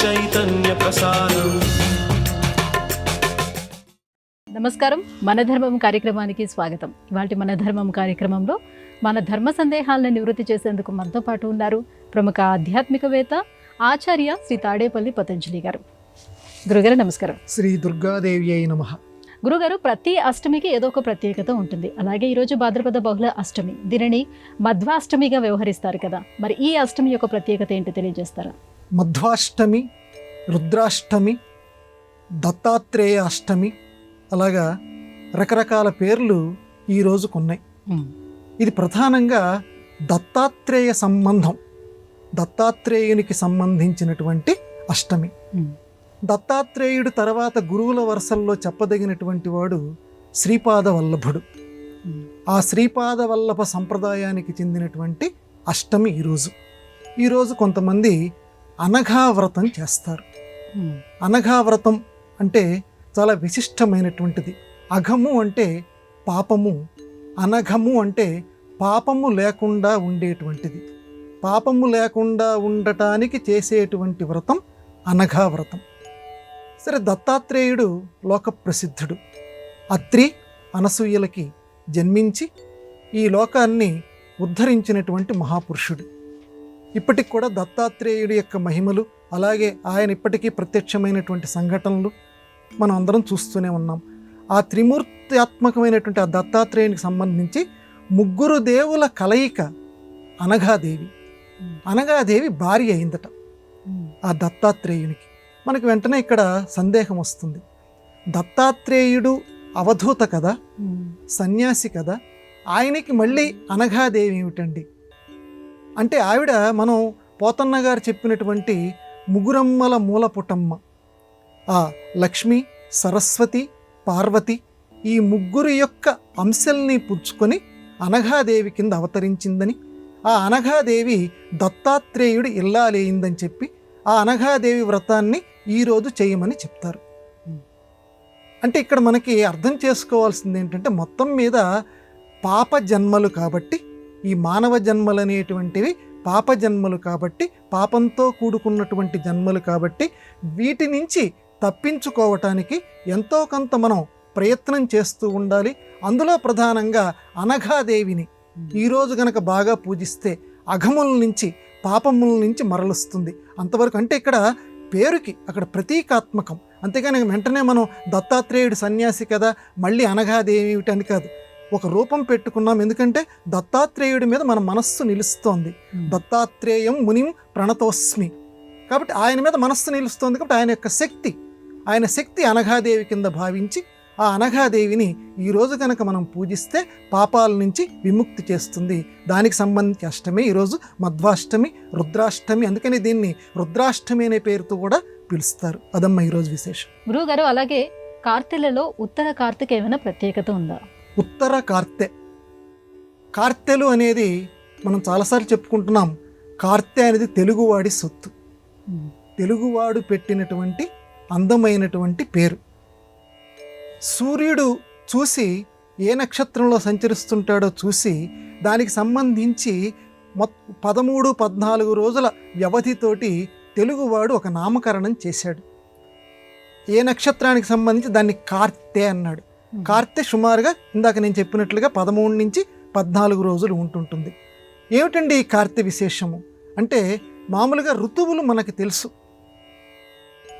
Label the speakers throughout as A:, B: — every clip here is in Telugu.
A: చైతన్య ప్రసారం.
B: నమస్కారం, మన ధర్మం కార్యక్రమానికి స్వాగతం. ఇవాళ మన ధర్మం కార్యక్రమంలో మన ధర్మ సందేహాలను నివృత్తి చేసేందుకు మనతో పాటు ఉన్నారు ప్రముఖ ఆధ్యాత్మికవేత్త ఆచార్య శ్రీ తాడేపల్లి పతంజలి గారు. గురుగారు నమస్కారం.
C: శ్రీ దుర్గాదేవి అయి నమః.
B: గురుగారు, ప్రతి అష్టమికి ఏదో ఒక ప్రత్యేకత ఉంటుంది. అలాగే ఈరోజు భాద్రపద బహుళ అష్టమి, దీనిని మధ్వాష్టమిగా వ్యవహరిస్తారు కదా, మరి ఈ అష్టమి యొక్క ప్రత్యేకత ఏంటో తెలియజేస్తారా?
C: మధ్వాష్టమి, రుద్రాష్టమి, దత్తాత్రేయ అష్టమి, అలాగా రకరకాల పేర్లు ఈ రోజుకున్నాయి. ఇది ప్రధానంగా దత్తాత్రేయ సంబంధం, దత్తాత్రేయునికి సంబంధించినటువంటి అష్టమి. దత్తాత్రేయుడు తర్వాత గురువుల వరుసల్లో చెప్పదగినటువంటి వాడు శ్రీపాద వల్లభుడు. ఆ శ్రీపాద వల్లభ సంప్రదాయానికి చెందినటువంటి అష్టమి ఈరోజు కొంతమంది అనఘావ్రతం చేస్తారు. అనఘావ్రతం అంటే చాలా విశిష్టమైనటువంటిది. అఘము అంటే పాపము, అనఘము అంటే పాపము లేకుండా ఉండేటువంటిది. పాపము లేకుండా ఉండటానికి చేసేటువంటి వ్రతం అనఘావ్రతం. సరే, దత్తాత్రేయుడు లోకప్రసిద్ధుడు. అత్రి అనసూయలకి జన్మించి ఈ లోకాన్ని ఉద్ధరించినటువంటి మహాపురుషుడు. ఇప్పటికి కూడా దత్తాత్రేయుడి యొక్క మహిమలు, అలాగే ఆయన ఇప్పటికీ ప్రత్యక్షమైనటువంటి సంఘటనలు మనం అందరం చూస్తూనే ఉన్నాం. ఆ త్రిమూర్త్యాత్మకమైనటువంటి ఆ దత్తాత్రేయునికి సంబంధించి ముగ్గురు దేవుల కలయిక అనఘాదేవి. అనఘాదేవి భార్య అయిందట ఆ దత్తాత్రేయునికి. మనకు వెంటనే ఇక్కడ సందేహం వస్తుంది, దత్తాత్రేయుడు అవధూత కదా, సన్యాసి కదా, ఆయనకి మళ్ళీ అనఘాదేవి ఏమిటండి అంటే, ఆవిడ మనం పోతన్న గారు చెప్పినటువంటి ముగురమ్మల మూలపుటమ్మ, ఆ లక్ష్మి, సరస్వతి, పార్వతి ఈ ముగ్గురు యొక్క అంశల్ని పుచ్చుకొని అనఘాదేవి కింద అవతరించిందని, ఆ అనఘాదేవి దత్తాత్రేయుడు ఇల్లాలేయిందని చెప్పి ఆ అనఘాదేవి వ్రతాన్ని ఈరోజు చేయమని చెప్తారు. అంటే ఇక్కడ మనకి అర్థం చేసుకోవాల్సింది ఏంటంటే, మొత్తం మీద పాప జన్మలు కాబట్టి, ఈ మానవ జన్మలు అనేటువంటివి పాప జన్మలు కాబట్టి, పాపంతో కూడుకున్నటువంటి జన్మలు కాబట్టి, వీటి నుంచి తప్పించుకోవటానికి ఎంతో కొంత మనం ప్రయత్నం చేస్తూ ఉండాలి. అందులో ప్రధానంగా అనఘాదేవిని ఈరోజు గనక బాగా పూజిస్తే అఘముల నుంచి, పాపముల నుంచి మరలుస్తుంది. అంతవరకు అంటే ఇక్కడ పేరుకి అక్కడ ప్రతీకాత్మకం, అంతేగాని వెంటనే మనం దత్తాత్రేయుడు సన్యాసి కదా మళ్ళీ అనఘాదేవి అని కాదు. ఒక రూపం పెట్టుకున్నాం, ఎందుకంటే దత్తాత్రేయుడి మీద మన మనస్సు నిలుస్తోంది. దత్తాత్రేయం మునిం ప్రణతోస్మి కాబట్టి ఆయన మీద మనస్సు నిలుస్తోంది. కాబట్టి ఆయన శక్తి అనఘాదేవి కింద భావించి ఆ అనఘాదేవిని ఈరోజు కనుక మనం పూజిస్తే పాపాల నుంచి విముక్తి చేస్తుంది. దానికి సంబంధించి అష్టమి ఈరోజు మధ్వాష్టమి, రుద్రాష్టమి. అందుకని దీన్ని రుద్రాష్టమి అనే పేరుతో కూడా పిలుస్తారు. అదమ్మ ఈరోజు విశేషం.
B: గురువుగారు, అలాగే కార్తెలలో ఉత్తర కార్తెకి ఏమైనా ప్రత్యేకత ఉందా?
C: ఉత్తర కార్తెలు అనేది మనం చాలాసార్లు చెప్పుకుంటున్నాం. కార్తె అనేది తెలుగువాడి సొత్తు, తెలుగువాడు పెట్టినటువంటి అందమైనటువంటి పేరు. సూర్యుడు చూసి ఏ నక్షత్రంలో సంచరిస్తుంటాడో చూసి దానికి సంబంధించి 13-14 రోజుల వ్యవధితోటి తెలుగువాడు ఒక నామకరణం చేశాడు. ఏ నక్షత్రానికి సంబంధించి దాన్ని కార్తె అన్నాడు. కార్తె సుమారుగా ఇందాక నేను చెప్పినట్లుగా 13-14 రోజులు ఉంటుంటుంది. ఏమిటండి ఈ కార్తె విశేషము అంటే, మామూలుగా ఋతువులు మనకు తెలుసు.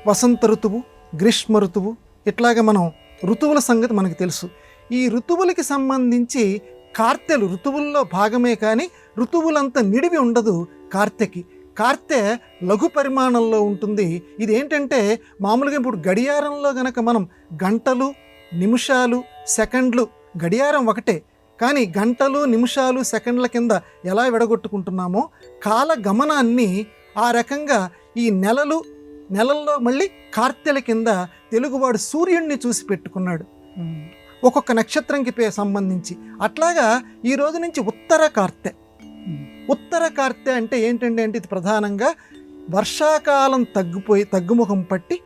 C: వసంత ఋతువు, గ్రీష్మ ఋతువు, ఇట్లాగా మనం ఋతువుల సంగతి మనకు తెలుసు. ఈ ఋతువులకి సంబంధించి కార్తెలు ఋతువుల్లో భాగమే, కానీ ఋతువులంతా నిడివి ఉండదు కార్తెకి. కార్తె లఘు పరిమాణంలో ఉంటుంది. ఇది ఏంటంటే, మామూలుగా ఇప్పుడు గడియారంలో గనక మనం గంటలు, నిమిషాలు, సెకండ్లు, గడియారం ఒకటే కానీ గంటలు, నిమిషాలు, సెకండ్ల కింద ఎలా విడగొట్టుకుంటున్నామో కాల గమనాన్ని ఆ రకంగా ఈ నెలల్లో మళ్ళీ కార్తెల కింద తెలుగువాడు సూర్యుడిని చూసి పెట్టుకున్నాడు ఒక్కొక్క నక్షత్రంకి సంబంధించి. అట్లాగా ఈ రోజు నుంచి ఉత్తర కార్తె అంటే ఏంటంటే ఇది ప్రధానంగా వర్షాకాలం తగ్గుముఖం పట్టి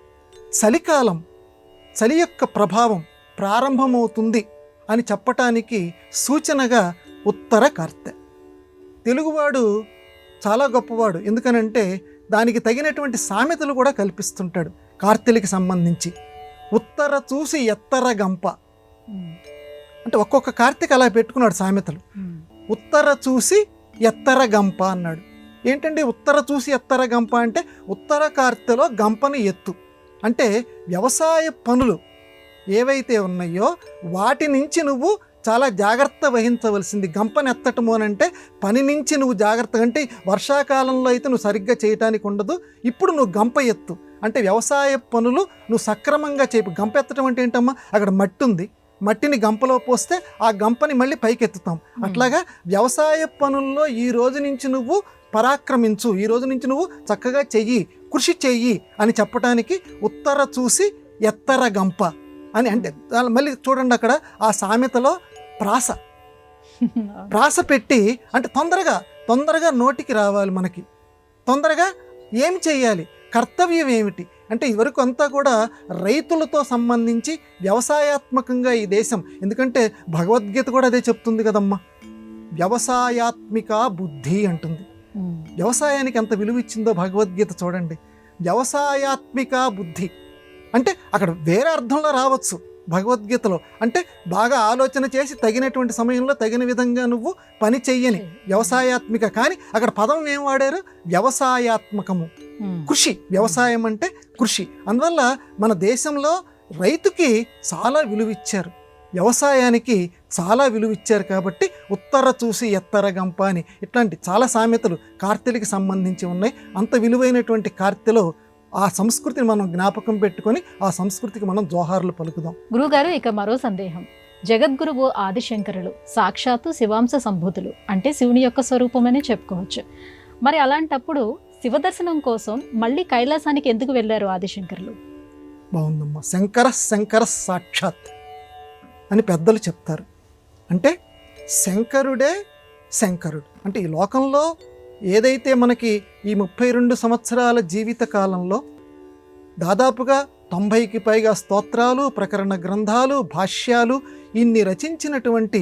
C: చలి యొక్క ప్రభావం ప్రారంభమవుతుంది అని చెప్పటానికి సూచనగా ఉత్తర కార్తె. తెలుగువాడు చాలా గొప్పవాడు. ఎందుకనంటే దానికి తగినటువంటి సామెతలు కూడా కల్పిస్తుంటాడు కార్తెలకి సంబంధించి. ఉత్తర చూసి ఎత్తర గంప అంటే ఒక్కొక్క కార్తెకి అలా పెట్టుకున్నాడు సామెతలు. ఉత్తర చూసి ఎత్తర గంప అన్నాడు. ఏంటండి ఉత్తర చూసి ఎత్తర గంప అంటే ఉత్తర కార్తెలో గంపని ఎత్తు అంటే వ్యవసాయ పనులు ఏవైతే ఉన్నాయో వాటి నుంచి నువ్వు చాలా జాగ్రత్త వహించవలసింది. గంపని ఎత్తటము అని అంటే పని నుంచి నువ్వు జాగ్రత్తగా, అంటే వర్షాకాలంలో అయితే నువ్వు సరిగ్గా చేయటానికి ఉండదు, ఇప్పుడు నువ్వు గంప ఎత్తు అంటే వ్యవసాయ పనులు నువ్వు సక్రమంగా చేయి. గంప ఎత్తడం అంటే ఏంటమ్మా, అక్కడ మట్టి ఉంది, మట్టిని గంపలో పోస్తే ఆ గంపని మళ్ళీ పైకెత్తుతాం. అట్లాగా వ్యవసాయ పనుల్లో ఈ రోజు నుంచి నువ్వు పరాక్రమించు, ఈ రోజు నుంచి నువ్వు చక్కగా చెయ్యి, కృషి చెయ్యి అని చెప్పడానికి ఉత్తర చూసి ఎత్తర గంప అని. అంటే మళ్ళీ చూడండి అక్కడ ఆ సామెతలో ప్రాస పెట్టి అంటే తొందరగా నోటికి రావాలి, మనకి తొందరగా ఏం చెయ్యాలి, కర్తవ్యం ఏమిటి అంటే ఇదివరకు అంతా కూడా రైతులతో సంబంధించి వ్యవసాయాత్మకంగా ఈ దేశం. ఎందుకంటే భగవద్గీత కూడా అదే చెప్తుంది కదమ్మా, వ్యవసాయాత్మిక బుద్ధి అంటుంది. వ్యవసాయానికి ఎంత విలువ ఇచ్చిందో భగవద్గీత చూడండి. వ్యవసాయాత్మిక బుద్ధి అంటే అక్కడ వేరే అర్థంలో రావచ్చు భగవద్గీతలో, అంటే బాగా ఆలోచన చేసి తగినటువంటి సమయంలో తగిన విధంగా నువ్వు పని చెయ్యని వ్యవసాయాత్మిక. కానీ అక్కడ పదం ఏం వాడారు, వ్యవసాయాత్మకము, కృషి. వ్యవసాయం అంటే కృషి. అందువల్ల మన దేశంలో రైతుకి చాలా విలువ ఇచ్చారు, వ్యవసాయానికి చాలా విలువ ఇచ్చారు. కాబట్టి ఉత్తర చూసి ఎత్తర గంప అని ఇట్లాంటి చాలా సామెతలు కార్తెలకి సంబంధించి ఉన్నాయి. అంత విలువైనటువంటి కార్తెలో ఆ సంస్కృతిని మనం జ్ఞాపకం పెట్టుకొని ఆ సంస్కృతికి మనం జోహార్లు పలుకుదాం.
B: గురుగారు, ఇక మరో సందేహం. జగద్గురువు ఆదిశంకరులు సాక్షాత్తు శివాంశ సంభూతులు, అంటే శివుని యొక్క స్వరూపమని చెప్పుకోవచ్చు. మరి అలాంటప్పుడు శివదర్శనం కోసం మళ్ళీ కైలాసానికి ఎందుకు వెళ్ళారు ఆదిశంకరులు?
C: బాగుందమ్మా. శంకర సాక్షాత్ అని పెద్దలు చెప్తారు. అంటే శంకరుడే శంకరుడు. అంటే ఈ లోకంలో ఏదైతే మనకి ఈ 32 సంవత్సరాల జీవిత కాలంలో దాదాపుగా 90కి పైగా స్తోత్రాలు, ప్రకరణ గ్రంథాలు, భాష్యాలు ఇన్ని రచించినటువంటి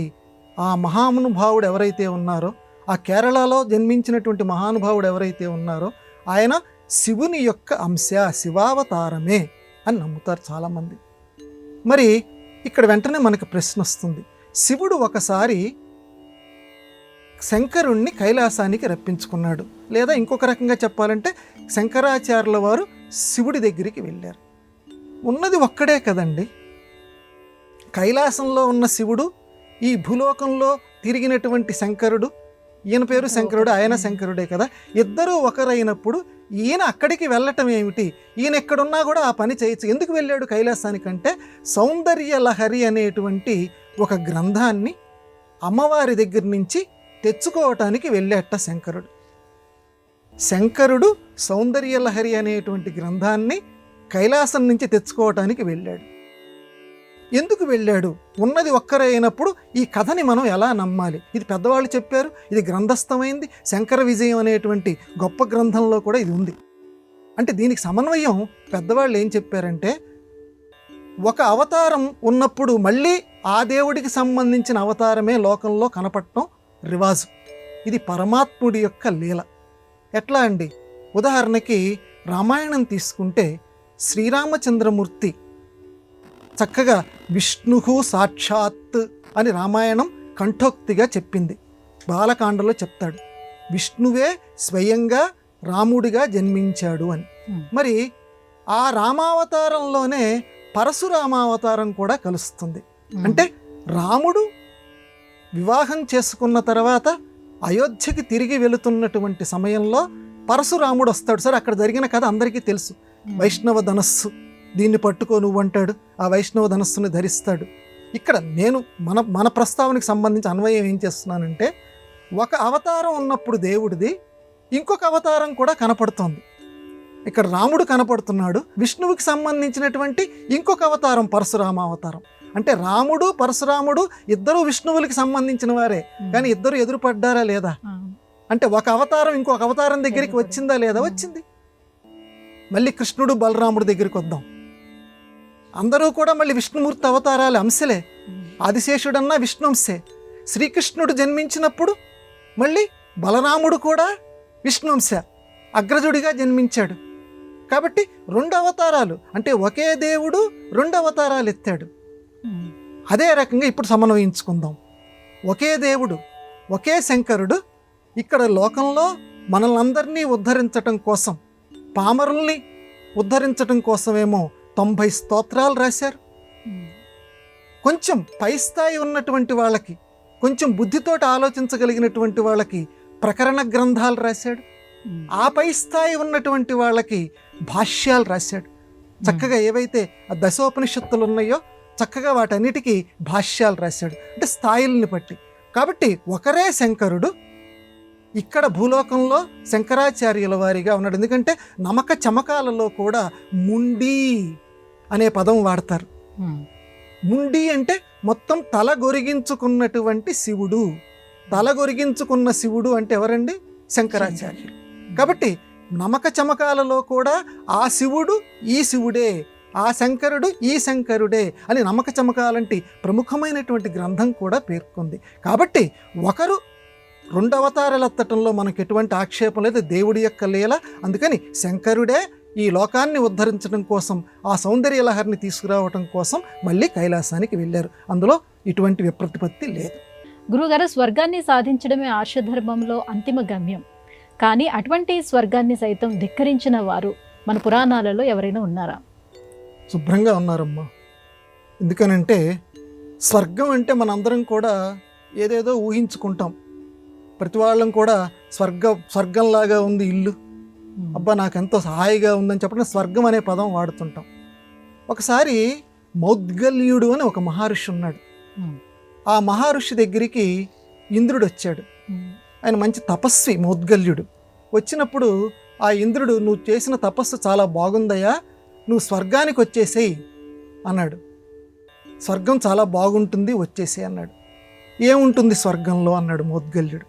C: ఆ మహానుభావుడు ఎవరైతే ఉన్నారో, ఆ కేరళలో జన్మించినటువంటి మహానుభావుడు ఎవరైతే ఉన్నారో ఆయన శివుని యొక్క అంశ, శివావతారమే అని నమ్ముతారు చాలామంది. మరి ఇక్కడ వెంటనే మనకు ప్రశ్న వస్తుంది, శివుడు ఒకసారి శంకరుణ్ణి కైలాసానికి రప్పించుకున్నాడు, లేదా ఇంకొక రకంగా చెప్పాలంటే శంకరాచార్యుల వారు శివుడి దగ్గరికి వెళ్ళారు. ఉన్నది ఒక్కడే కదండి, కైలాసంలో ఉన్న శివుడు, ఈ భూలోకంలో తిరిగినటువంటి శంకరుడు. ఈయన పేరు శంకరుడు, ఆయన శంకరుడే కదా. ఇద్దరూ ఒకరైనప్పుడు ఈయన అక్కడికి వెళ్ళటం ఏమిటి, ఈయన ఎక్కడున్నా కూడా ఆ పని చేయొచ్చు. ఎందుకు వెళ్ళాడు కైలాసానికంటే సౌందర్య లహరి అనేటువంటి ఒక గ్రంథాన్ని అమ్మవారి దగ్గర నుంచి తెచ్చుకోవటానికి వెళ్ళేట శంకరుడు సౌందర్యలహరి అనేటువంటి గ్రంథాన్ని కైలాసం నుంచి తెచ్చుకోవటానికి వెళ్ళాడు. ఎందుకు వెళ్ళాడు? ఉన్నది ఒక్కరే అయినప్పుడు ఈ కథని మనం ఎలా నమ్మాలి? ఇది పెద్దవాళ్ళు చెప్పారు, ఇది గ్రంథస్థమైంది. శంకర విజయం అనేటువంటి గొప్ప గ్రంథంలో కూడా ఇది ఉంది. అంటే దీనికి సమన్వయం పెద్దవాళ్ళు ఏం చెప్పారంటే, ఒక అవతారం ఉన్నప్పుడు మళ్ళీ ఆ దేవుడికి సంబంధించిన అవతారమే లోకంలో కనపడటం రివాజు. ఇది పరమాత్ముడి యొక్క లీల. ఎట్లా అండి? ఉదాహరణకి రామాయణం తీసుకుంటే శ్రీరామచంద్రమూర్తి చక్కగా విష్ణువు సాక్షాత్ అని రామాయణం కంఠోక్తిగా చెప్పింది. బాలకాండలో చెప్తాడు, విష్ణువే స్వయంగా రాముడిగా జన్మించాడు అని. మరి ఆ రామావతారంలోనే పరశురామావతారం కూడా కలుస్తుంది. అంటే రాముడు వివాహం చేసుకున్న తర్వాత అయోధ్యకి తిరిగి వెళుతున్నటువంటి సమయంలో పరశురాముడు వస్తాడు. సరే, అక్కడ జరిగిన కథ అందరికీ తెలుసు. వైష్ణవ ధనస్సు దీన్ని పట్టుకో నువ్వు అంటాడు, ఆ వైష్ణవ ధనస్సుని ధరిస్తాడు. ఇక్కడ నేను మన ప్రస్తావనకి సంబంధించి అన్వయం ఏం చేస్తున్నానంటే, ఒక అవతారం ఉన్నప్పుడు దేవుడిది ఇంకొక అవతారం కూడా కనపడుతోంది. ఇక్కడ రాముడు కనపడుతున్నాడు, విష్ణువుకి సంబంధించినటువంటి ఇంకొక అవతారం పరశురామ అవతారం. అంటే రాముడు పరశురాముడు ఇద్దరు విష్ణువులకి సంబంధించిన వారే, కానీ ఇద్దరు ఎదురుపడ్డారా లేదా? అంటే ఒక అవతారం ఇంకొక అవతారం దగ్గరికి వచ్చిందా లేదా? వచ్చింది. మళ్ళీ కృష్ణుడు బలరాముడి దగ్గరికి వద్దాం. అందరూ కూడా మళ్ళీ విష్ణుమూర్తి అవతారాలు అంశలే. ఆదిశేషుడన్నా విష్ణుంశే. శ్రీకృష్ణుడు జన్మించినప్పుడు మళ్ళీ బలరాముడు కూడా విష్ణుంశ. అగ్రజుడిగా జన్మించాడు. కాబట్టి 2 అవతారాలు, అంటే ఒకే దేవుడు 2 అవతారాలు ఎత్తాడు. అదే రకంగా ఇప్పుడు సమన్వయించుకుందాం. ఒకే దేవుడు, ఒకే శంకరుడు ఇక్కడ లోకంలో మనల్ని అందరినీ ఉద్ధరించటం కోసం, పామరుల్ని ఉద్ధరించటం కోసమేమో 90 స్తోత్రాలు రాశారు. కొంచెం పై స్థాయి ఉన్నటువంటి వాళ్ళకి, కొంచెం బుద్ధితోటి ఆలోచించగలిగినటువంటి వాళ్ళకి ప్రకరణ గ్రంథాలు రాశాడు. ఆ పై స్థాయి ఉన్నటువంటి వాళ్ళకి భాష్యాలు రాశాడు. చక్కగా ఏవైతే ఆ దశోపనిషత్తులు ఉన్నాయో చక్కగా వాటన్నిటికీ భాష్యాలు రాశాడు, అంటే స్థాయిల్ని బట్టి. కాబట్టి ఒకరే శంకరుడు ఇక్కడ భూలోకంలో శంకరాచార్యుల వారిగా ఉన్నాడు. ఎందుకంటే నమక చమకాలలో కూడా ముండి అనే పదం వాడతారు. ముండి అంటే మొత్తం తల గొరిగించుకున్నటువంటి శివుడు. తల గొరిగించుకున్న శివుడు అంటే ఎవరండి? శంకరాచార్యులు. కాబట్టి నమక చమకాలలో కూడా ఆ శివుడు ఈ శివుడే, ఆ శంకరుడు ఈ శంకరుడే అని నమక చమకాలంటి ప్రముఖమైనటువంటి గ్రంథం కూడా పేర్కొంది. కాబట్టి ఒకరు 2 అవతారాలు ఎత్తటంలో మనకు ఎటువంటి ఆక్షేపం లేదు, దేవుడి యొక్క లీల. అందుకని శంకరుడే ఈ లోకాన్ని ఉద్ధరించడం కోసం, ఆ సౌందర్య లహరిని తీసుకురావటం కోసం మళ్ళీ కైలాసానికి వెళ్ళారు. అందులో ఇటువంటి విప్రతిపత్తి లేదు.
B: గురుగారు, స్వర్గాన్ని సాధించడమే ఆర్షధర్మంలో అంతిమ గమ్యం. కానీ అటువంటి స్వర్గాన్ని సైతం ధిక్కరించిన వారు మన పురాణాలలో ఎవరైనా ఉన్నారా?
C: శుభ్రంగా ఉన్నారమ్మా. ఎందుకనంటే స్వర్గం అంటే మనందరం కూడా ఏదేదో ఊహించుకుంటాం. ప్రతి వాళ్ళం కూడా స్వర్గంలాగా ఉంది ఇల్లు, అబ్బా నాకెంతో హాయిగా ఉందని చెప్పడం స్వర్గం అనే పదం వాడుతుంటాం. ఒకసారి మౌద్గల్యుడు అని ఒక మహర్షి ఉన్నాడు. ఆ మహర్షి దగ్గరికి ఇంద్రుడు వచ్చాడు. ఆయన మంచి తపస్వి మౌద్గల్యుడు. వచ్చినప్పుడు ఆ ఇంద్రుడు, నువ్వు చేసిన తపస్సు చాలా బాగుందయ్యా, నువ్వు స్వర్గానికి వచ్చేసేయి అన్నాడు. స్వర్గం చాలా బాగుంటుంది, వచ్చేసేయి అన్నాడు. ఏముంటుంది స్వర్గంలో అన్నాడు మౌద్గల్యుడు.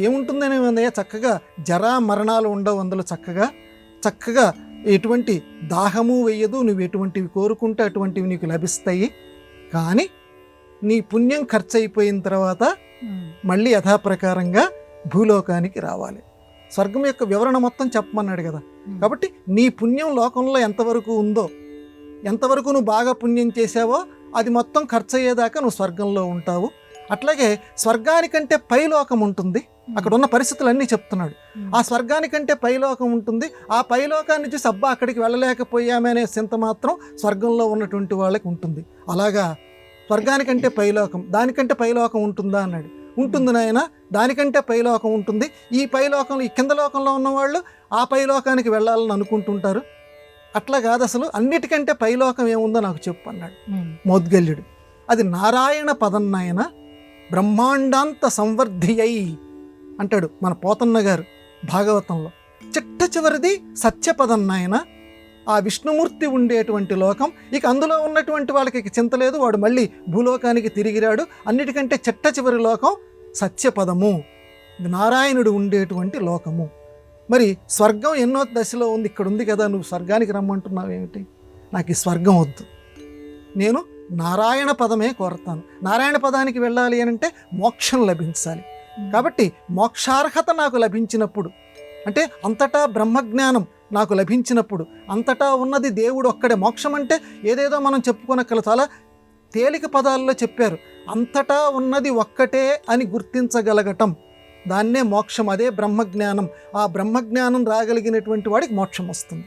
C: ఏముంటుందని ఉందయ్యా, చక్కగా జరా మరణాలు ఉండవు, అందులో చక్కగా ఎటువంటి దాహము వేయదు, నువ్వు ఎటువంటివి కోరుకుంటే అటువంటివి నీకు లభిస్తాయి. కానీ నీ పుణ్యం ఖర్చు అయిపోయిన తర్వాత మళ్ళీ యథాప్రకారంగా భూలోకానికి రావాలి. స్వర్గం యొక్క వివరణ మొత్తం చెప్పమన్నాడు కదా. కాబట్టి నీ పుణ్యం లోకంలో ఎంతవరకు ఉందో, ఎంతవరకు నువ్వు బాగా పుణ్యం చేసావో అది మొత్తం ఖర్చు అయ్యేదాకా నువ్వు స్వర్గంలో ఉంటావు. అట్లాగే స్వర్గానికంటే పైలోకం ఉంటుంది, అక్కడ ఉన్న పరిస్థితులన్నీ చెప్తున్నాడు. ఆ స్వర్గానికంటే పైలోకం ఉంటుంది. ఆ పైలోకాన్ని చూసి అబ్బా అక్కడికి వెళ్ళలేకపోయామే అనే చింత మాత్రం స్వర్గంలో ఉన్నటువంటి వాళ్ళకి ఉంటుంది. అలాగా స్వర్గానికంటే పైలోకం, దానికంటే పైలోకం ఉంటుందా అన్నాడు. ఉంటుంది నాయన, దానికంటే పైలోకం ఉంటుంది. ఈ పైలోకంలో, ఈ కింద లోకంలో ఉన్నవాళ్ళు ఆ పైలోకానికి వెళ్ళాలని అనుకుంటుంటారు. అట్లా కాదు, అసలు అన్నిటికంటే పైలోకం ఏముందో నాకు చెప్పు అన్నాడు మౌద్గల్యుడు. అది నారాయణ పదం నాయన, బ్రహ్మాండాంత సంవర్ధియై అంటాడు మన పోతన్న గారు భాగవతంలో. చిట్ట చివరిది సత్యపదం నాయన, ఆ విష్ణుమూర్తి ఉండేటువంటి లోకం. ఇక అందులో ఉన్నటువంటి వాళ్ళకి చింత లేదు, వాడు మళ్ళీ భూలోకానికి తిరిగిరాడు. అన్నిటికంటే చిట్ట చివరి లోకం సత్యపదము, నారాయణుడు ఉండేటువంటి లోకము. మరి స్వర్గం ఎన్నో దశలో ఉంది, ఇక్కడ ఉంది కదా, నువ్వు స్వర్గానికి రమ్మంటున్నావు ఏమిటి? నాకు ఈ స్వర్గం వద్దు, నేను నారాయణ పదమే కోరతాను. నారాయణ పదానికి వెళ్ళాలి అని అంటే మోక్షం లభించాలి. కాబట్టి మోక్షార్హత నాకు లభించినప్పుడు, అంటే అంతటా బ్రహ్మజ్ఞానం నాకు లభించినప్పుడు, అంతటా ఉన్నది దేవుడు ఒక్కడే. మోక్షం అంటే ఏదేదో మనం చెప్పుకోనక్కల, చాలా తేలిక పదాల్లో చెప్పారు. అంతటా ఉన్నది ఒక్కటే అని గుర్తించగలగటం, దాన్నే మోక్షం, అదే బ్రహ్మజ్ఞానం. ఆ బ్రహ్మజ్ఞానం రాగలిగినటువంటి వాడికి మోక్షం వస్తుంది.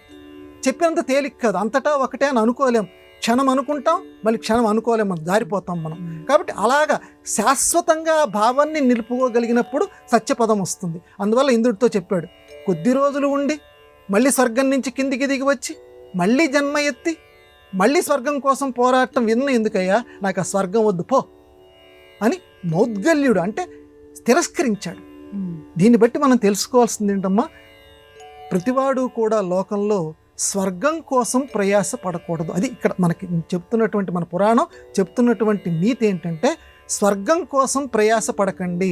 C: చెప్పినంత తేలిక కాదు, అంతటా ఒకటే అని అనుకోలేం. క్షణం అనుకుంటాం, మళ్ళీ క్షణం అనుకోలేం, మనం జారిపోతాం మనం. కాబట్టి అలాగా శాశ్వతంగా ఆ భావాన్ని నిలుపుకోగలిగినప్పుడు సత్యపదం వస్తుంది. అందువల్ల ఇంద్రుడితో చెప్పాడు, కొద్ది రోజులు ఉండి మళ్ళీ స్వర్గం నుంచి కిందికి దిగి వచ్చి మళ్ళీ జన్మ ఎత్తి మళ్ళీ స్వర్గం కోసం పోరాటం ఎందుకయ్యా, నాకు ఆ స్వర్గం వద్దు పో అని మౌద్గల్యుడు అంటే తిరస్కరించాడు. దీన్ని బట్టి మనం తెలుసుకోవాల్సింది ఏంటమ్మా, ప్రతివాడు కూడా లోకంలో స్వర్గం కోసం ప్రయాస పడకూడదు. అది ఇక్కడ మనకి చెప్తున్నటువంటి, మన పురాణం చెప్తున్నటువంటి నీతి ఏంటంటే, స్వర్గం కోసం ప్రయాస పడకండి.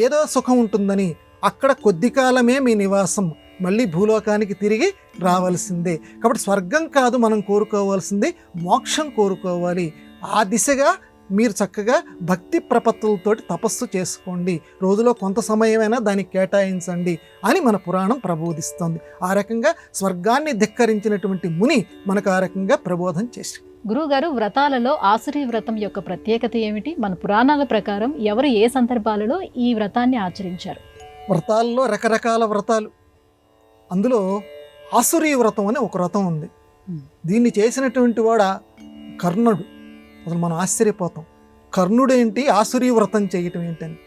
C: ఏదో సుఖం ఉంటుందని అక్కడ కొద్ది కాలమే మీ నివాసం, మళ్ళీ భూలోకానికి తిరిగి రావాల్సిందే. కాబట్టి స్వర్గం కాదు మనం కోరుకోవాల్సింది, మోక్షం కోరుకోవాలి. ఆ దిశగా మీరు చక్కగా భక్తి ప్రపత్తులతోటి తపస్సు చేసుకోండి, రోజులో కొంత సమయమైనా దానికి కేటాయించండి అని మన పురాణం ప్రబోధిస్తోంది. ఆ రకంగా స్వర్గాన్ని ధిక్కరించినటువంటి ముని మనకు ఆ రకంగా ప్రబోధం చేశారు.
B: గురువుగారు, వ్రతాలలో ఆసురీ వ్రతం యొక్క ప్రత్యేకత ఏమిటి? మన పురాణాల ప్రకారం ఎవరు ఏ సందర్భాలలో ఈ వ్రతాన్ని ఆచరించారు?
C: వ్రతాల్లో రకరకాల వ్రతాలు, అందులో ఆసురీ వ్రతం అని ఒక వ్రతం ఉంది. దీన్ని చేసినటువంటి వాడు కర్ణుడు. అసలు మనం ఆశ్చర్యపోతాం, కర్ణుడేంటి ఆసురీ వ్రతం చేయటం ఏంటని.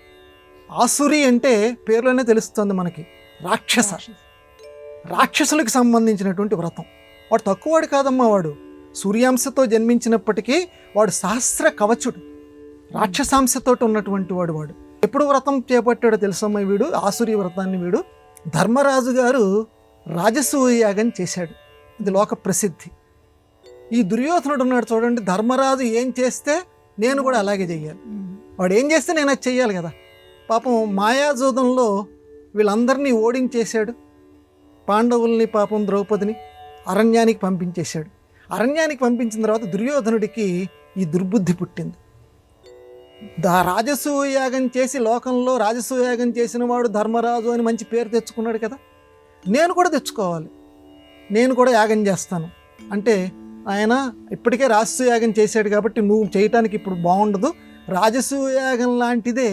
C: ఆసురి అంటే పేర్లోనే తెలుస్తుంది మనకి, రాక్షసులకు సంబంధించినటువంటి వ్రతం. వాడు తక్కువవాడు కాదమ్మా, వాడు సూర్యాంశతో జన్మించినప్పటికీ వాడు సహస్ర కవచుడు, రాక్షసాంశతో ఉన్నటువంటి వాడు. ఎప్పుడు వ్రతం చేపట్టాడో తెలుసమ్మా వీడు, ఆసురీ వ్రతాన్ని వీడు ధర్మరాజు గారు రాజసూయ యాగం చేశాడు. ఇది లోక ప్రసిద్ధి. ఈ దుర్యోధనుడు ఉన్నాడు చూడండి, ధర్మరాజు ఏం చేస్తే నేను కూడా అలాగే చెయ్యాలి, వాడు ఏం చేస్తే నేను అది చెయ్యాలి కదా. పాపం మాయాజూదంలో వీళ్ళందరినీ ఓడించేశాడు. పాండవుల్ని, పాపం ద్రౌపదిని అరణ్యానికి పంపించేశాడు. అరణ్యానికి పంపించిన తర్వాత దుర్యోధనుడికి ఈ దుర్బుద్ధి పుట్టింది. రాజసూయాగం చేసి లోకంలో రాజసూయాగం చేసిన వాడు ధర్మరాజు అని మంచి పేరు తెచ్చుకున్నాడు కదా, నేను కూడా తెచ్చుకోవాలి, నేను కూడా యాగం చేస్తాను అంటే, ఆయన ఇప్పటికే రాజసూయాగం చేశాడు కాబట్టి నువ్వు చేయటానికి ఇప్పుడు బాగుండదు, రాజసూయాగం లాంటిదే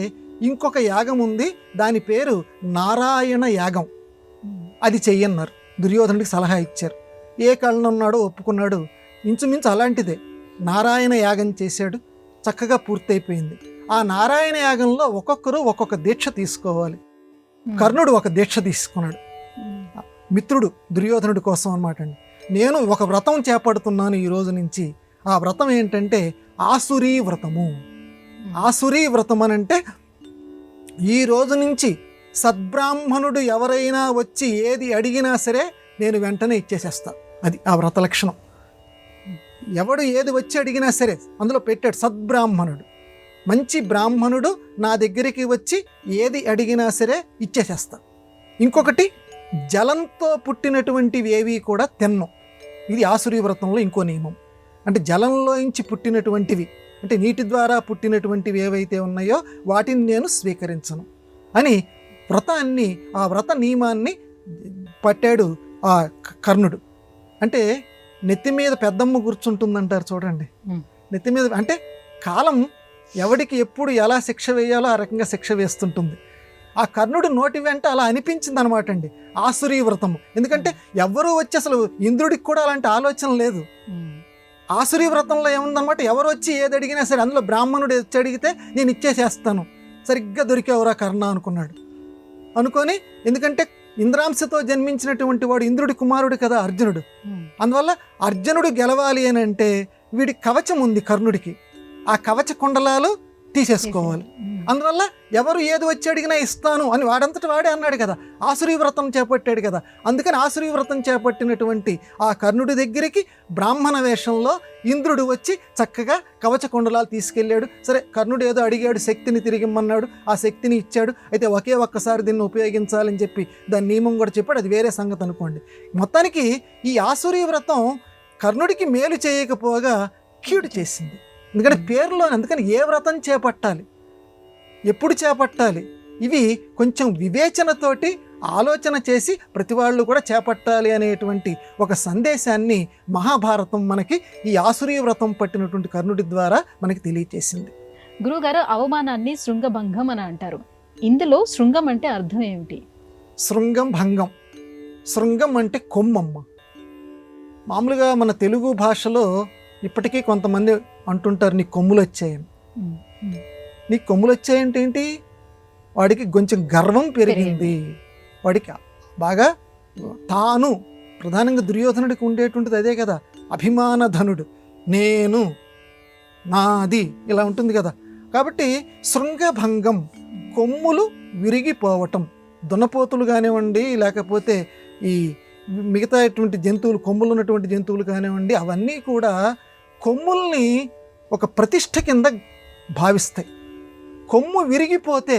C: ఇంకొక యాగం ఉంది, దాని పేరు నారాయణ యాగం, అది చెయ్యన్నారు. దుర్యోధనుడికి సలహా ఇచ్చారు. ఏ కళ్ళనున్నాడో ఒప్పుకున్నాడు. ఇంచుమించు అలాంటిదే నారాయణ యాగం చేశాడు. చక్కగా పూర్తయిపోయింది. ఆ నారాయణ యాగంలో ఒక్కొక్కరు ఒక్కొక్క దీక్ష తీసుకోవాలి. కర్ణుడు ఒక దీక్ష తీసుకున్నాడు, మిత్రుడు దుర్యోధనుడి కోసం అన్నమాట అండి. నేను ఒక వ్రతం చేపడుతున్నాను ఈ రోజు నుంచి. ఆ వ్రతం ఏంటంటే ఆసురీ వ్రతము. ఆసురీ వ్రతం అని అంటే, ఈ రోజు నుంచి సద్బ్రాహ్మణుడు ఎవరైనా వచ్చి ఏది అడిగినా సరే నేను వెంటనే ఇచ్చేసేస్తా. అది ఆ వ్రత లక్షణం. ఎవడు ఏది వచ్చి అడిగినా సరే అందులో పెట్టాడు సద్బ్రాహ్మణుడు, మంచి బ్రాహ్మణుడు నా దగ్గరికి వచ్చి ఏది అడిగినా సరే ఇచ్చేసేస్తా. ఇంకొకటి, జలంతో పుట్టినటువంటివి ఏవి కూడా తిన్నం. ఇది ఆసురీ వ్రతంలో ఇంకో నియమం. అంటే జలంలోంచి పుట్టినటువంటివి, అంటే నీటి ద్వారా పుట్టినటువంటివి ఏవైతే ఉన్నాయో వాటిని నేను స్వీకరించను అని వ్రతాన్ని, ఆ వ్రత నియమాన్ని పట్టాడు ఆ కర్ణుడు. అంటే నెత్తి మీద పెద్దమ్మ కూర్చుంటుందంటారు చూడండి. నెత్తి మీద అంటే కాలం ఎవడికి ఎప్పుడు ఎలా శిక్ష వేయాలో ఆ రకంగా శిక్ష వేస్తుంటుంది. ఆ కర్ణుడు నోటి వెంట అలా అనిపించింది అనమాట అండి ఆసురీ వ్రతము. ఎందుకంటే ఎవ్వరూ వచ్చి, అసలు ఇంద్రుడికి కూడా అలాంటి ఆలోచన లేదు. ఆసురీ వ్రతంలో ఏముందనమాట, ఎవరు వచ్చి ఏది అడిగినా సరే అందులో బ్రాహ్మణుడు వచ్చి అడిగితే నేను ఇచ్చేసేస్తాను. సరిగ్గా దొరికేవరా కర్ణ అనుకున్నాడు. అనుకొని, ఎందుకంటే ఇంద్రాంశతో జన్మించినటువంటి వాడు ఇంద్రుడి కుమారుడు కదా అర్జునుడు. అందువల్ల అర్జునుడు గెలవాలి అని అంటే వీడి కవచం ఉంది కర్ణుడికి, ఆ కవచ కుండలాలు తీసేసుకోవాలి. అందువల్ల ఎవరు ఏది వచ్చి అడిగినా ఇస్తాను అని వాడంతటి వాడే అన్నాడు కదా, ఆసురీ వ్రతం చేపట్టాడు కదా. అందుకని ఆసురీ వ్రతం చేపట్టినటువంటి ఆ కర్ణుడి దగ్గరికి బ్రాహ్మణ వేషంలో ఇంద్రుడు వచ్చి చక్కగా కవచ కుండలాలు తీసుకెళ్ళాడు. సరే, కర్ణుడు ఏదో అడిగాడు, శక్తిని తిరిగిమ్మన్నాడు, ఆ శక్తిని ఇచ్చాడు. అయితే ఒకే ఒక్కసారి దీన్ని ఉపయోగించాలని చెప్పి దాని నియమం కూడా చెప్పాడు, అది వేరే సంగతి అనుకోండి. మొత్తానికి ఈ ఆసురీ వ్రతం కర్ణుడికి మేలు చేయకపోగా కీడు చేసింది. ఎందుకంటే పేరులో, అందుకని ఏ వ్రతం చేపట్టాలి, ఎప్పుడు చేపట్టాలి, ఇవి కొంచెం వివేచనతోటి ఆలోచన చేసి ప్రతి వాళ్ళు కూడా చేపట్టాలి అనేటువంటి ఒక సందేశాన్ని మహాభారతం మనకి ఈ ఆసురీ వ్రతం పట్టినటువంటి కర్ణుడి ద్వారా మనకి తెలియచేసింది.
B: గురువుగారు, అవమానాన్ని శృంగభంగం అని అంటారు. ఇందులో శృంగం అంటే అర్థం ఏమిటి?
C: శృంగం, భంగం. శృంగం అంటే కొమ్మమ్మ. మామూలుగా మన తెలుగు భాషలో ఇప్పటికీ కొంతమంది అంటుంటారు నీకు కొమ్ములు వచ్చాయని. నీకు కొమ్ములు వచ్చాయంటే ఏంటి? వాడికి కొంచెం గర్వం పెరిగింది, వాడికి బాగా తాను, ప్రధానంగా దుర్యోధనుడికి ఉండేటువంటిది అదే కదా, అభిమానధనుడు, నేను, నాది, ఇలా ఉంటుంది కదా. కాబట్టి శృంగభంగం, కొమ్ములు విరిగిపోవటం. దున్నపోతులు కానివ్వండి, లేకపోతే ఈ మిగతాటువంటి జంతువులు, కొమ్ములు ఉన్నటువంటి జంతువులు కానివ్వండి, అవన్నీ కూడా కొమ్ముల్ని ఒక ప్రతిష్ఠ కింద భావిస్తాయి. కొమ్ము విరిగిపోతే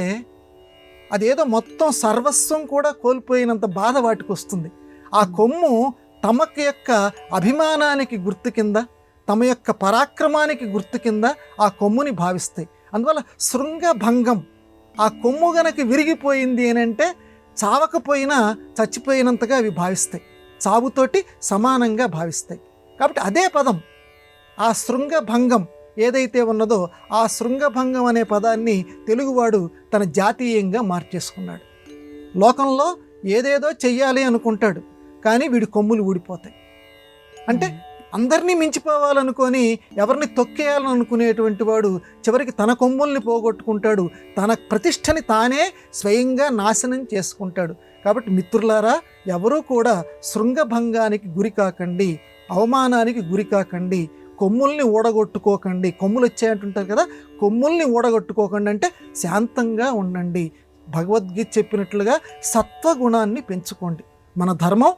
C: అదేదో మొత్తం సర్వస్వం కూడా కోల్పోయినంత బాధ వాటికి వస్తుంది. ఆ కొమ్ము తమకు యొక్క అభిమానానికి గుర్తు కింద, తమ యొక్క పరాక్రమానికి గుర్తు కింద ఆ కొమ్ముని భావిస్తాయి. అందువల్ల శృంగభంగం, ఆ కొమ్ము గనక విరిగిపోయింది అని అంటే చావకపోయినా చచ్చిపోయినంతగా అవి భావిస్తాయి, చావుతోటి సమానంగా భావిస్తాయి. కాబట్టి అదే పదం, ఆ శృంగభంగం ఏదైతే ఉన్నదో ఆ శృంగభంగం అనే పదాన్ని తెలుగువాడు తన జాతీయంగా మార్చేసుకున్నాడు. లోకంలో ఏదేదో చెయ్యాలి అనుకుంటాడు, కానీ వీడి కొమ్ములు ఊడిపోతాయి. అంటే అందరినీ మించిపోవాలనుకొని ఎవరిని తొక్కేయాలని అనుకునేటువంటి వాడు చివరికి తన కొమ్ముల్ని పోగొట్టుకుంటాడు, తన ప్రతిష్టని తానే స్వయంగా నాశనం చేసుకుంటాడు. కాబట్టి మిత్రులారా, ఎవరూ కూడా శృంగభంగానికి గురి కాకండి, అవమానానికి గురి కాకండి, కొమ్ముల్ని ఊడగొట్టుకోకండి. కొమ్ములు వచ్చాయంటుంటారు కదా, కొమ్ముల్ని ఊడగొట్టుకోకండి, అంటే శాంతంగా ఉండండి. భగవద్గీత చెప్పినట్లుగా సత్వగుణాన్ని పెంచుకోండి. మన ధర్మం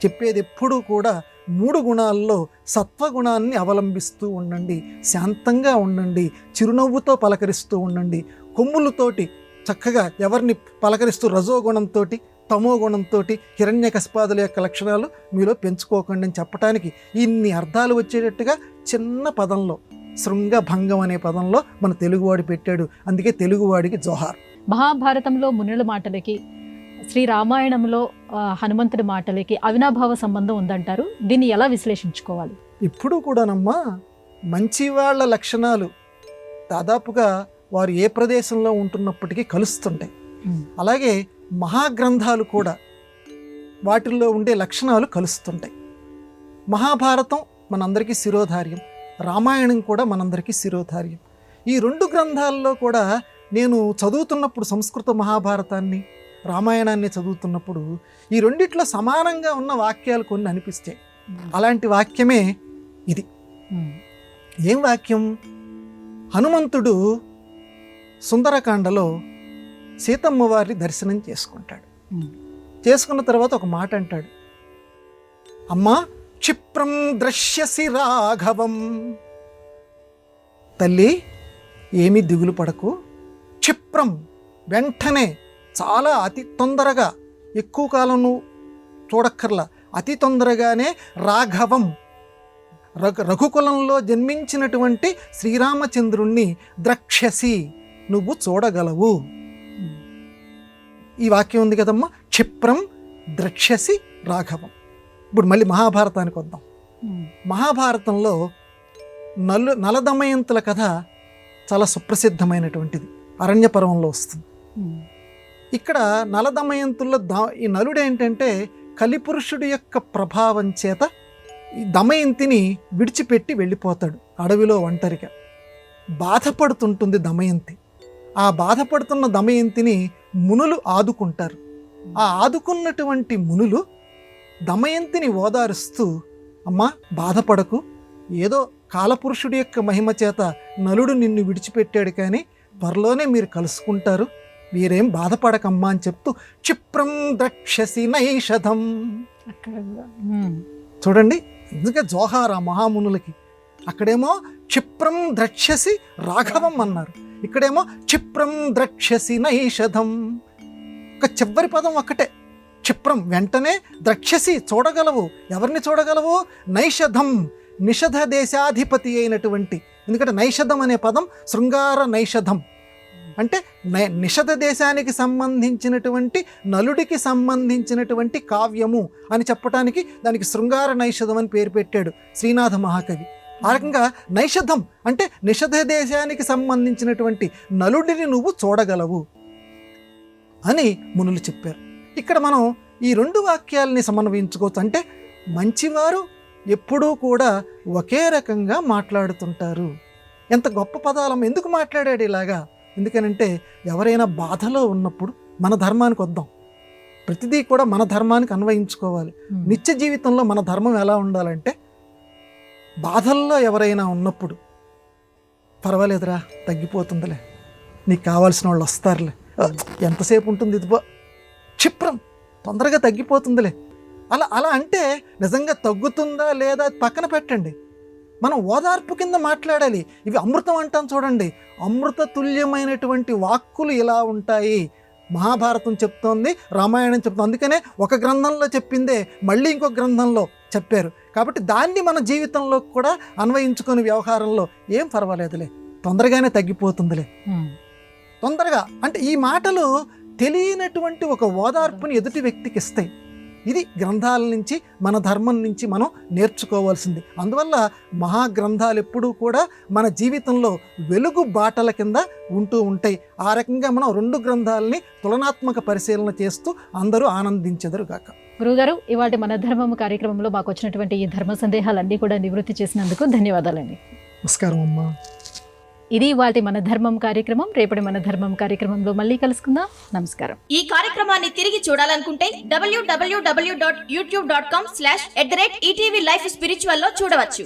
C: చెప్పేది ఎప్పుడూ కూడా 3 గుణాల్లో సత్వగుణాన్ని అవలంబిస్తూ ఉండండి, శాంతంగా ఉండండి, చిరునవ్వుతో పలకరిస్తూ ఉండండి. కొమ్ములతోటి చక్కగా ఎవరిని పలకరిస్తూ రజోగుణంతో తమో గుణంతో హిరణ్యకశిపాదుల యొక్క లక్షణాలు మీలో పెంచుకోకండి అని చెప్పడానికి ఇన్ని అర్థాలు వచ్చేటట్టుగా చిన్న పదంలో శృంగభంగం అనే పదంలో మన తెలుగువాడు పెట్టాడు. అందుకే తెలుగువాడికి జోహార్.
B: మహాభారతంలో మునుల మాటలకి, శ్రీ రామాయణంలో హనుమంతుడి మాటలకి అవినాభావ సంబంధం ఉందంటారు. దీన్ని ఎలా విశ్లేషించుకోవాలి?
C: ఇప్పుడు కూడానమ్మా మంచి వాళ్ళ లక్షణాలు దాదాపుగా వారు ఏ ప్రదేశంలో ఉంటున్నప్పటికీ కలుస్తుంటాయి. అలాగే మహాగ్రంథాలు కూడా వాటిల్లో ఉండే లక్షణాలు కలుస్తుంటాయి. మహాభారతం మనందరికీ శిరోధార్యం, రామాయణం కూడా మనందరికీ శిరోధార్యం. ఈ 2 గ్రంథాల్లో కూడా నేను చదువుతున్నప్పుడు సంస్కృత మహాభారతాన్ని రామాయణాన్ని చదువుతున్నప్పుడు ఈ రెండిట్లో సమానంగా ఉన్న వాక్యాలు కొన్ని అనిపిస్తాయి. అలాంటి వాక్యమే ఇది. ఏం వాక్యం? హనుమంతుడు సుందరకాండలో సీతమ్మ వారిని దర్శనం చేసుకుంటాడు. చేసుకున్న తర్వాత ఒక మాట అంటాడు, అమ్మా క్షిప్రం ద్రశ్యసి రాఘవం. తల్లి ఏమీ దిగులు పడకు, క్షిప్రం వెంటనే, చాలా అతి తొందరగా, ఎక్కువ కాలం నువ్వు చూడక్కర్లా, అతి తొందరగానే రాఘవం రఘుకులంలో జన్మించినటువంటి శ్రీరామచంద్రుణ్ణి ద్రక్ష్యసి, నువ్వు చూడగలవు. ఈ వాక్యం ఉంది కదమ్మా, క్షిప్రం ద్రక్ష్యసి రాఘవం. ఇప్పుడు మళ్ళీ మహాభారతానికి వద్దాం. మహాభారతంలో నలదమయంతుల కథ చాలా సుప్రసిద్ధమైనటువంటిది, అరణ్యపర్వంలో వస్తుంది. ఇక్కడ నలదమయంతుల్లో ఈ నలుడు ఏంటంటే కలిపురుషుడి యొక్క ప్రభావం చేత ఈ దమయంతిని విడిచిపెట్టి వెళ్ళిపోతాడు అడవిలో ఒంటరిగా. బాధపడుతుంటుంది దమయంతి. ఆ బాధపడుతున్న దమయంతిని మునులు ఆదుకుంటారు. ఆ ఆదుకున్నటువంటి మునులు దమయంతిని ఓదారుస్తూ, అమ్మా బాధపడకు, ఏదో కాలపురుషుడి యొక్క మహిమ చేత నలుడు నిన్ను విడిచిపెట్టాడు, కానీ త్వరలోనే మీరు కలుసుకుంటారు, మీరేం బాధపడకమ్మా అని చెప్తూ క్షిప్రం ద్రక్ష్యసి నైషధం. చూడండి, ఎందుకంటే జోహారా మహామునులకి. అక్కడేమో క్షిప్రం ద్రక్ష్యసి రాఘవం అన్నారు, ఇక్కడేమో క్షిప్రం ద్రక్ష్యసి నైషధం. ఒక చివరి పదం ఒక్కటే, క్షిప్రం వెంటనే, ద్రక్ష్యసి చూడగలవు. ఎవరిని చూడగలవు? నైషధం, నిషధ దేశాధిపతి అయినటువంటి. ఎందుకంటే నైషధం అనే పదం శృంగార నైషధం అంటే నిషధ దేశానికి సంబంధించినటువంటి నలుడికి సంబంధించినటువంటి కావ్యము అని చెప్పడానికి దానికి శృంగార నైషధం అని పేరు పెట్టాడు శ్రీనాథ మహాకవి. ఆ రకంగా నైషధం అంటే నిషధ దేశానికి సంబంధించినటువంటి నలుడిని నువ్వు చూడగలవు అని మునులు చెప్పారు. ఇక్కడ మనం ఈ 2 వాక్యాలని సమన్వయించుకోవచ్చు. అంటే మంచివారు ఎప్పుడూ కూడా ఒకే రకంగా మాట్లాడుతుంటారు. ఎంత గొప్ప పదాలం ఎందుకు మాట్లాడాడు ఇలాగా? ఎందుకనంటే ఎవరైనా బాధలో ఉన్నప్పుడు మన ధర్మానికి వద్దాం, ప్రతిదీ కూడా మన ధర్మానికి అన్వయించుకోవాలి. నిత్య జీవితంలో మన ధర్మం ఎలా ఉండాలంటే, బాధల్లో ఎవరైనా ఉన్నప్పుడు పర్వాలేదురా, తగ్గిపోతుందిలే, నీకు కావాల్సిన వాళ్ళు వస్తారులే, ఎంతసేపు ఉంటుంది ఇది, క్షిప్రం తొందరగా తగ్గిపోతుందిలే, అలా అంటే నిజంగా తగ్గుతుందా లేదా పక్కన పెట్టండి, మనం ఓదార్పు కింద మాట్లాడాలి. ఇవి అమృతం అంటాం చూడండి, అమృత తుల్యమైనటువంటి వాక్కులు ఇలా ఉంటాయి. మహాభారతం చెప్తోంది, రామాయణం చెప్తోంది. అందుకనే ఒక గ్రంథంలో చెప్పిందే మళ్ళీ ఇంకొక గ్రంథంలో చెప్పారు. కాబట్టి దాన్ని మన జీవితంలో కూడా అన్వయించుకొని వ్యవహారంలో ఏం పర్వాలేదులే, తొందరగానే తగ్గిపోతుందిలే, తొందరగా అంటే ఈ మాటలు తెలియనటువంటి ఒక ఓదార్పుని ఎదుటి వ్యక్తికి ఇస్తాయి. ఇది గ్రంథాల నుంచి, మన ధర్మం నుంచి మనం నేర్చుకోవాల్సింది. అందువల్ల మహాగ్రంథాలు ఎప్పుడూ కూడా మన జీవితంలో వెలుగు బాటల కింద ఉంటూ ఉంటాయి. ఆ రకంగా మనం 2 గ్రంథాలని తులనాత్మక పరిశీలన చేస్తూ అందరూ ఆనందించెదరుగాక.
B: గురుగారు, ఇవాటి మన ధర్మము కార్యక్రమంలో మాకు వచ్చినటువంటి ఈ ధర్మ సందేహాలన్నీ కూడా నివృత్తి చేసినందుకు ధన్యవాదాలండి.
C: నమస్కారం అమ్మా.
B: ఇది వాటి మన ధర్మం కార్యక్రమం. రేపటి మన ధర్మం కార్యక్రమంలో మళ్ళీ కలుసుకుందాం. నమస్కారం.
D: ఈ కార్యక్రమాన్ని తిరిగి చూడాలనుకుంటే www.youtube.com/@ETV Life Spiritual లో చూడవచ్చు.